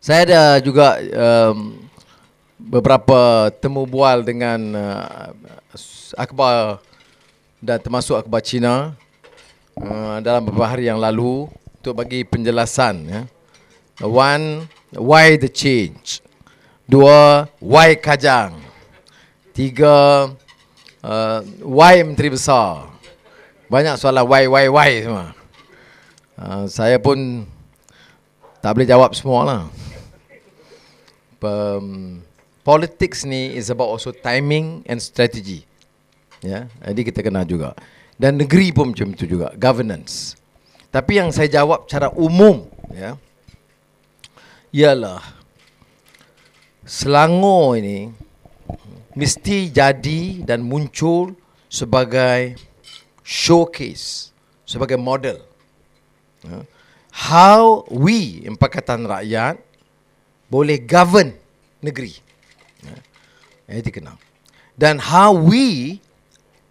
Saya ada juga beberapa temu bual dengan akhbar dan termasuk akhbar Cina dalam beberapa hari yang lalu untuk bagi penjelasan, ya. One, why the change? Dua, why Kajang? Tiga, why Menteri Besar? Banyak soalan why semua. Saya pun tak boleh jawab semua lah. Politics ni is about also timing and strategy. Ya, jadi kita kena juga. Dan negeri pun macam itu juga, governance. Tapi yang saya jawab secara umum, ya, ialah Selangor ini mesti jadi dan muncul sebagai showcase, sebagai model, ya, how we, Pakatan Rakyat, boleh govern negeri, ya. Itu kena. Dan how we,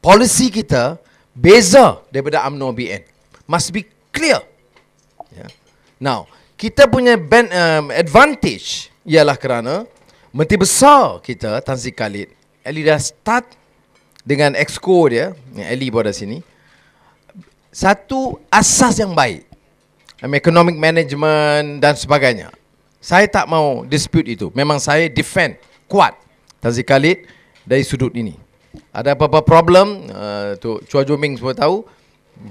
policy kita beza daripada UMNO BN, must be clear, ya. Now, kita punya advantage ialah kerana Menteri Besar kita, Tan Sri Khalid, Ali dah start dengan exco dia, Ali pun ada sini, satu asas yang baik, economic management dan sebagainya. Saya tak mau dispute itu. Memang saya defend kuat Tan Sri Khalid dari sudut ini. Ada apa-apa problem, tu Chua Joming semua tahu,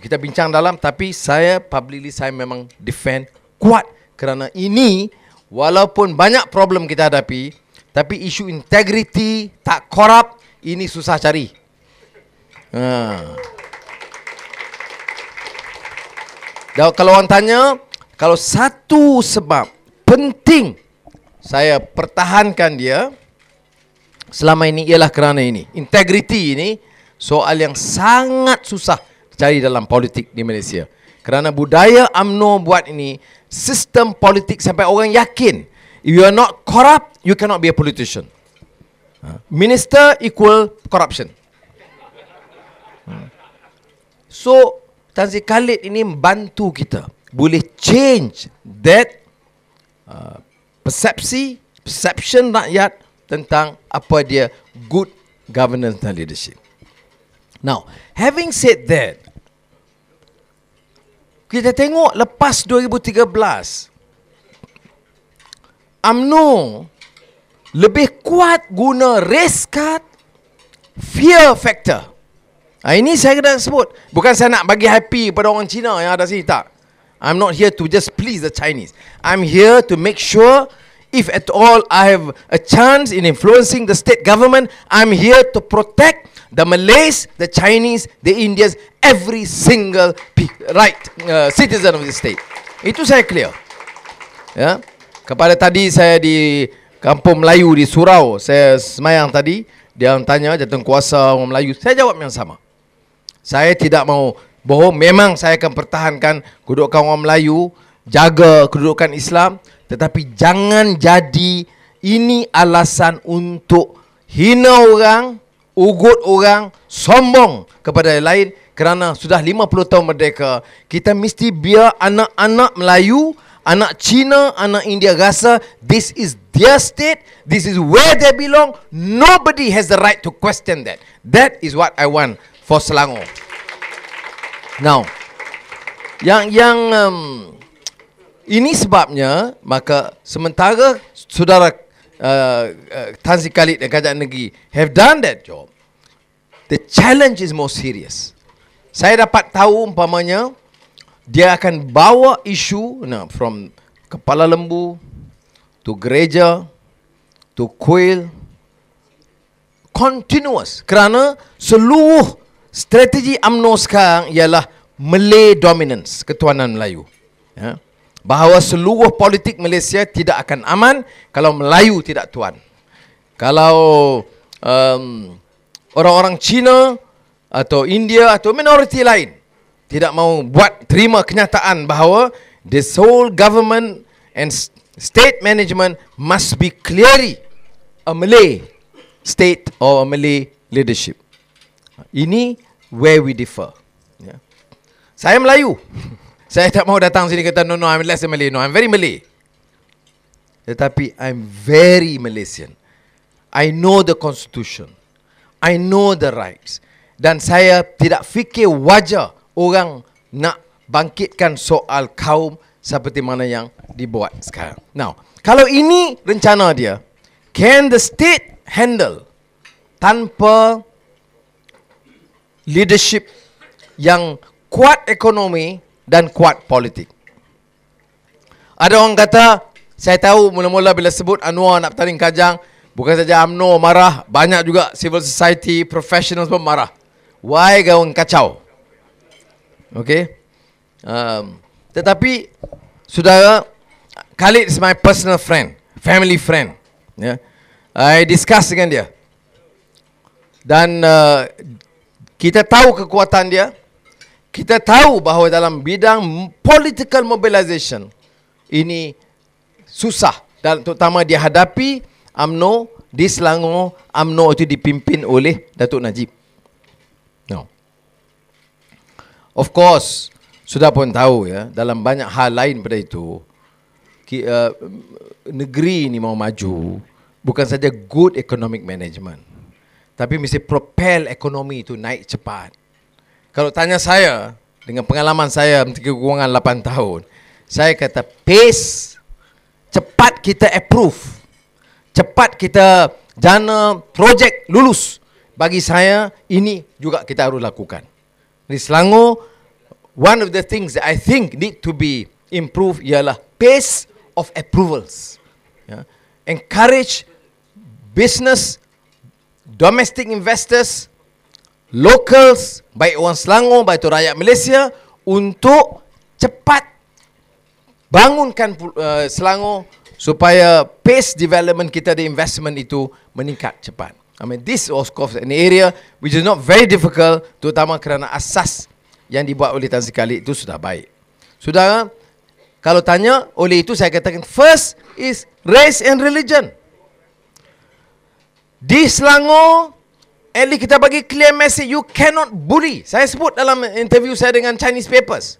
kita bincang dalam, tapi saya publicly saya memang defend kuat kerana ini walaupun banyak problem kita hadapi, tapi isu integrity, tak korup, ini susah cari. Dan kalau orang tanya, kalau satu sebab penting saya pertahankan dia selama ini ialah kerana ini. Integrity ini soal yang sangat susah cari dalam politik di Malaysia. Kerana budaya UMNO buat ini, sistem politik sampai orang yakin, if you are not corrupt, you cannot be a politician. Minister equal corruption. So, Tan Sri Khalid ini membantu kita boleh change that perception rakyat tentang apa dia good governance dan leadership. Now, having said that, kita tengok lepas 2013, UMNO lebih kuat guna race card, fear factor. Ini saya kena sebut. Bukan saya nak bagi happy pada orang Cina yang ada sini, tak. I'm not here to just please the Chinese. I'm here to make sure, if at all I have a chance in influencing the state government, I'm here to protect the Malays, the Chinese, the Indians, every single citizen of the state. Itu saya clear. Ya. Kepada tadi saya di Kampung Melayu di Surau, saya semayang tadi, dia tanya jawatankuasa orang Melayu, saya jawab yang sama. Saya tidak mau bohong, memang saya akan pertahankan kedudukan orang Melayu, jaga kedudukan Islam, tetapi jangan jadi ini alasan untuk hina orang, ugut orang, sombong kepada yang lain. Kerana sudah 50 tahun merdeka, kita mesti biar anak-anak Melayu, anak Cina, anak India rasa this is their state, this is where they belong. Nobody has the right to question that. That is what I want for Selangor. Now, ini sebabnya, maka sementara saudara Tan Sri Khalid dan Kerajaan Negeri have done that job, the challenge is more serious. Saya dapat tahu umpamanya dia akan bawa isu from kepala lembu to gereja to kuil, continuous, kerana seluruh strategi UMNO sekarang ialah Malay dominance, ketuanan Melayu, ya. Bahawa seluruh politik Malaysia tidak akan aman kalau Melayu tidak tuan. Kalau orang-orang Cina atau India atau minoriti lain tidak mau terima kenyataan bahawa the whole government and state management must be clearly a Malay state or a Malay leadership. Ini where we differ, ya. Saya Melayu. Saya tak mau datang sini kata no, I'm less Malay. No, I'm very Malay. tetapi I'm very Malaysian. I know the constitution. I know the rights. Dan saya tidak fikir wajar orang nak bangkitkan soal kaum seperti mana yang dibuat sekarang. Now, kalau ini rencana dia, can the state handle tanpa leadership yang kuat ekonomi dan kuat politik? Ada orang kata, saya tahu mula-mula bila sebut Anwar nak bertanding Kajang, bukan saja UMNO marah, banyak juga civil society, professionals pun marah. Why gaung kacau? Okay. Tetapi, saudara, Khalid is my personal friend, family friend. Yeah. I discuss dengan dia. Dan kita tahu kekuatan dia. Kita tahu bahawa dalam bidang political mobilization, ini susah. Dan terutama dia hadapi UMNO di Selangor. UMNO itu dipimpin oleh Datuk Najib. No. Of course, sudah pun tahu ya, dalam banyak hal lain pada itu, negeri ini mau maju, bukan saja good economic management, tapi mesti propel ekonomi itu naik cepat. Kalau tanya saya, dengan pengalaman saya Menteri Keuangan 8 tahun, saya kata pace, cepat kita approve, cepat kita jana projek lulus. Bagi saya, ini juga kita harus lakukan. Di Selangor, one of the things that I think need to be improved ialah pace of approvals. Encourage business, domestic investors, locals, baik orang Selangor, baik itu rakyat Malaysia, untuk cepat bangunkan Selangor supaya pace development kita di investment itu meningkat cepat. I mean, this was of course an area which is not very difficult, terutama kerana asas yang dibuat oleh Tan Sri Khalid itu sudah baik. Saudara, kalau tanya, oleh itu saya katakan, first is race and religion. Di Selangor, at least kita bagi clear message, you cannot bully. Saya sebut dalam interview saya dengan Chinese papers.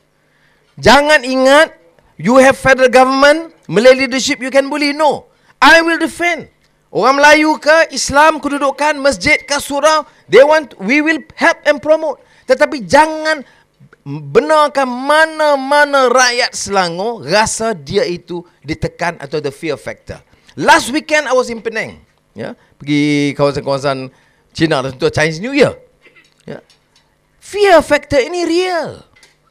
Jangan ingat, you have federal government, Malay leadership, you can bully. No. I will defend. Orang Melayu ke, Islam, kedudukan, masjid ke, surau, we will help and promote. Tetapi jangan benarkan mana-mana rakyat Selangor rasa dia itu ditekan atau the fear factor. Last weekend I was in Penang, ya, pergi kawasan-kawasan China untuk Chinese New Year. Ya. Fear factor ini real.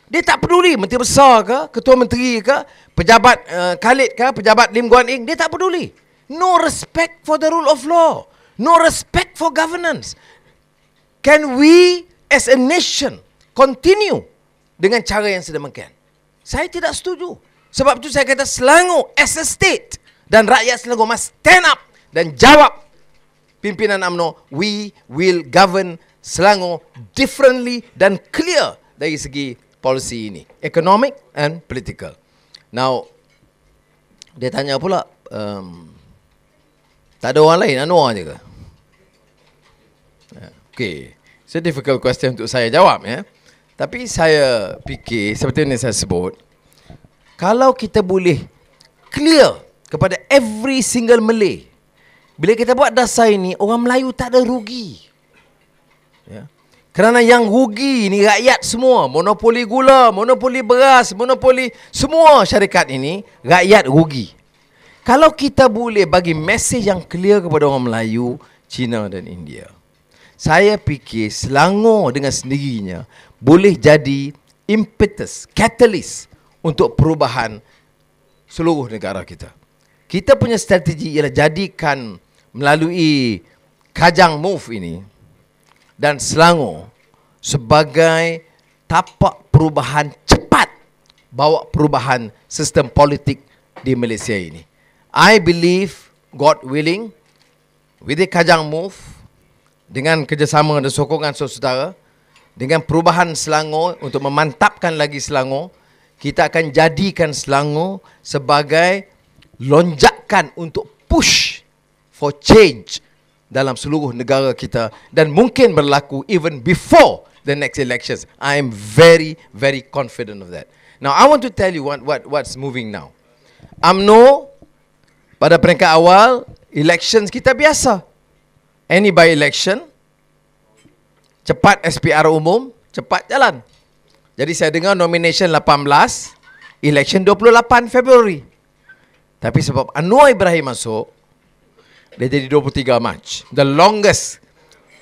Dia tak peduli menteri besar ke, ketua menteri ke, pejabat Khalid ke, pejabat Lim Guan Eng, dia tak peduli. No respect for the rule of law. No respect for governance. Can we as a nation continue dengan cara yang sedemikian? Saya tidak setuju. Sebab itu saya kata Selangor as a state dan rakyat Selangor must stand up dan jawab pimpinan UMNO. We will govern Selangor differently dan clear dari segi policy ini, economic and political. Now, dia tanya pula, tak ada orang lain, Anwar je ke? Okay, it's a difficult question untuk saya jawab, ya. Tapi saya fikir, seperti yang saya sebut, kalau kita boleh clear kepada every single Malay, bila kita buat dasar ini, orang Melayu tak ada rugi. Ya. Kerana yang rugi ni rakyat semua. Monopoli gula, monopoli beras, monopoli semua syarikat ini, rakyat rugi. Kalau kita boleh bagi mesej yang clear kepada orang Melayu, Cina dan India, saya fikir Selangor dengan sendirinya boleh jadi impetus, catalyst untuk perubahan seluruh negara kita. Kita punya strategi ialah jadikan melalui Kajang Move ini dan Selangor sebagai tapak perubahan cepat, bawa perubahan sistem politik di Malaysia ini. I believe, God willing, with the Kajang Move, dengan kerjasama dan sokongan saudara, dengan perubahan Selangor untuk memantapkan lagi Selangor, kita akan jadikan Selangor sebagai lonjakan untuk push for change dalam seluruh negara kita dan mungkin berlaku even before the next elections. I am very, very confident of that. Now, I want to tell you what's moving now. UMNO pada peringkat awal, elections kita biasa. Any by election, cepat SPR umum, cepat jalan. Jadi saya dengar nomination 18, election 28 Februari. Tapi sebab Anwar Ibrahim masuk, dia jadi 23 Mac. The longest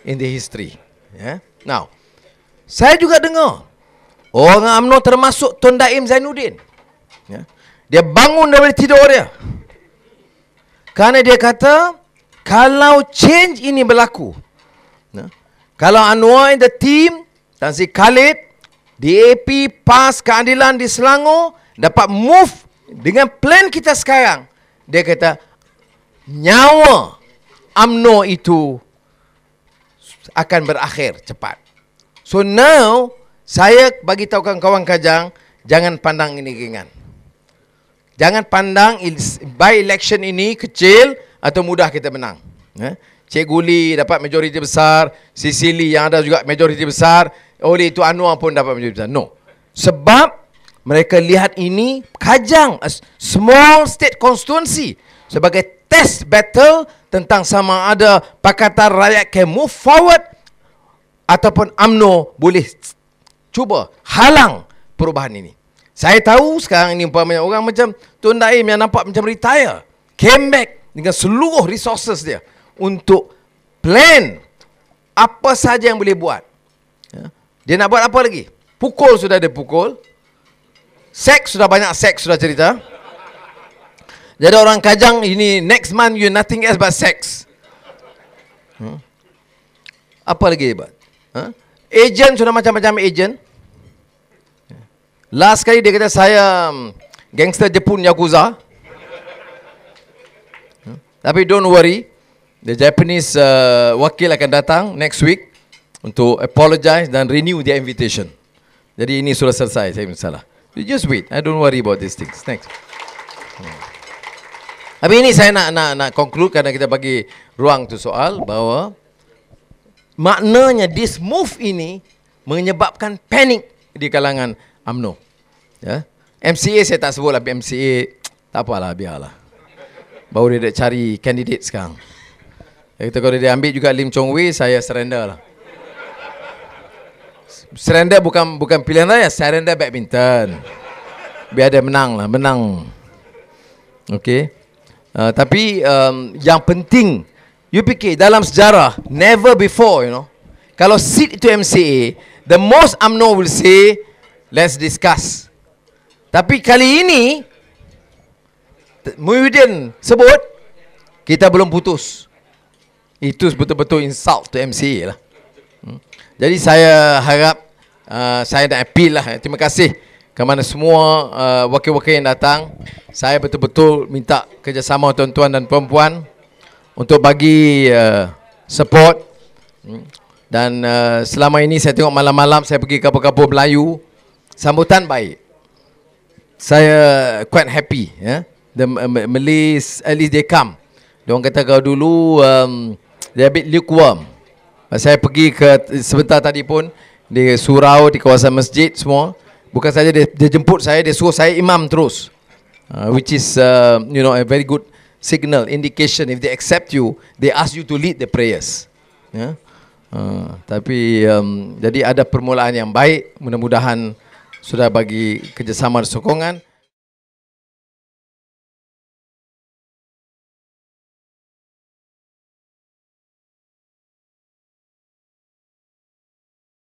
in the history. Yeah. Now, saya juga dengar orang UMNO termasuk Tun Daim Zainuddin. Yeah. Dia bangun dari tidur dia. Kerana dia kata, kalau change ini berlaku, kalau Anwar and the team, Tan Sri Khalid, DAP, PAS, keadilan di Selangor, dapat move dengan plan kita sekarang, dia kata, nyawa UMNO itu akan berakhir cepat. So now, saya bagi tahu kawan-kawan Kajang, jangan pandang ini ringan. Jangan pandang by election ini kecil atau mudah kita menang. Cik Guli dapat majoriti besar, Sisili yang ada juga majoriti besar, oleh itu Anwar pun dapat majoriti besar. No. Sebab mereka lihat ini Kajang, a small state constituency, sebagai test battle tentang sama ada Pakatan Rakyat can move forward ataupun UMNO boleh cuba halang perubahan ini. Saya tahu sekarang ini umpamanya orang macam Tun Daim yang nampak macam retire, came back dengan seluruh resources dia untuk plan apa saja yang boleh buat. Dia nak buat apa lagi? Pukul sudah ada pukul, seks sudah banyak, seks sudah cerita. Jadi orang Kajang ini next month you nothing else but sex. Apa lagi buat? Agent sudah macam-macam agent. Last kali dia kata saya gangster Jepun Yakuza. Tapi don't worry, the Japanese wakil akan datang next week untuk apologize dan renew their invitation. Jadi ini sudah selesai, saya salah. You just wait, I don't worry about these things. Next. Tapi ini saya nak conclude kerana kita bagi ruang tu soal bahawa maknanya this move ini menyebabkan panik di kalangan UMNO. Ya. MCA saya tak sebut lah, MCA tak apalah, biarlah. Baru dia cari kandidat sekarang. Kita kalau dia ambil juga Lim Chong Wei, saya surrender lah. Surrender bukan pilihan saya, surrender badminton. Biar dia menang lah, menang. Okay. Tapi yang penting, you fikir dalam sejarah, never before, you know, kalau seat itu MCA, the most UMNO will say, let's discuss. Tapi kali ini, Muhyiddin sebut, kita belum putus. Itu betul-betul insult to MCA lah. Jadi saya harap, saya nak appeal lah. Terima kasih kepada semua wakil-wakil yang datang. Saya betul-betul minta kerjasama tuan-tuan dan perempuan untuk bagi support. Dan selama ini saya tengok malam-malam saya pergi kapal-kapal Melayu, sambutan baik. Saya quite happy. The Malays, at least they come. Diorang kata kalau dulu they a bit lukewarm. Saya pergi ke sebentar tadi pun di surau, di kawasan masjid semua. Bukan saja dia jemput saya, dia suruh saya imam terus. Which is you know, a very good signal, indication. If they accept you, they ask you to lead the prayers. Tapi jadi ada permulaan yang baik. Mudah-mudahan sudah bagi kerjasama dan sokongan.